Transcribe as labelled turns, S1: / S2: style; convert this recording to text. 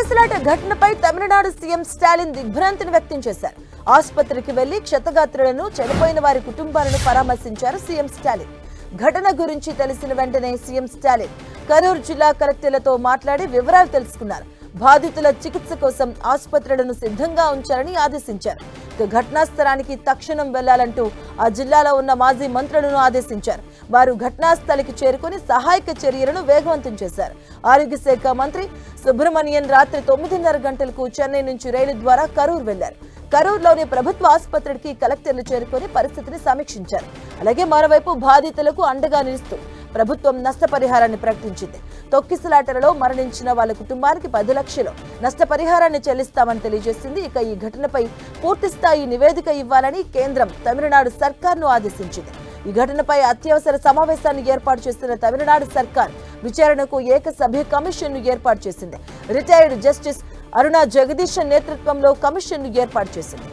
S1: తొక్కిసలాట ఘటనపై తమిళనాడు సీఎం స్టాలిన్ దిగ్భ్రాంతిని వ్యక్తం చేశారు. ఆసుపత్రికి వెళ్లి క్షతగాత్రులను, చనిపోయిన వారి కుటుంబాలను పరామర్శించారు సీఎం స్టాలిన్. ఘటన గురించి తెలిసిన వెంటనే సీఎం స్టాలిన్ కరూర్ జిల్లా కలెక్టర్లతో మాట్లాడి వివరాలు తెలుసుకున్నారు. బాధితుల చికిత్స కోసం ఆసుపత్రులను సిద్ధంగా ఉంచాలని ఆదేశించారు. ఘటనా స్థలానికి తక్షణం వెళ్లాలంటూ ఆ జిల్లాలో ఉన్న మాజీ మంత్రులను ఆదేశించారు. వారు ఘటనా స్థలికి చేరుకుని సహాయక చర్యలను వేగవంతం చేశారు. ఆరోగ్య శాఖ మంత్రి సుబ్రమణియన్ రాత్రి 9:30 గంటలకు చెన్నై నుంచి రైలు ద్వారా కరూర్ వెళ్లారు. కరూర్లోని ప్రభుత్వ ఆసుపత్రికి కలెక్టర్లు చేరుకుని పరిస్థితిని సమీక్షించారు. అలాగే మరోవైపు బాధితులకు అండగా నిలుస్తూ ప్రభుత్వం నష్టపరిహారాన్ని ప్రకటించింది. తొక్కిసలాటలలో మరణించిన వాళ్ళ కుటుంబానికి 10 లక్షలు నష్టపరిహారాన్ని చెల్లిస్తామని తెలియజేసింది. ఇక ఈ ఘటనపై పూర్తిస్థాయి నివేదిక ఇవ్వాలని కేంద్రం తమిళనాడు సర్కార్ను ఆదేశించింది. ఈ ఘటనపై అత్యవసర సమావేశాన్ని ఏర్పాటు చేస్తున్న తమిళనాడు సర్కార్ విచారణకు ఏకసభ్య కమిషన్ను ఏర్పాటు చేసింది. రిటైర్డ్ జస్టిస్ అరుణ జగదీశన్ నేతృత్వంలో కమిషన్ను ఏర్పాటు చేసింది.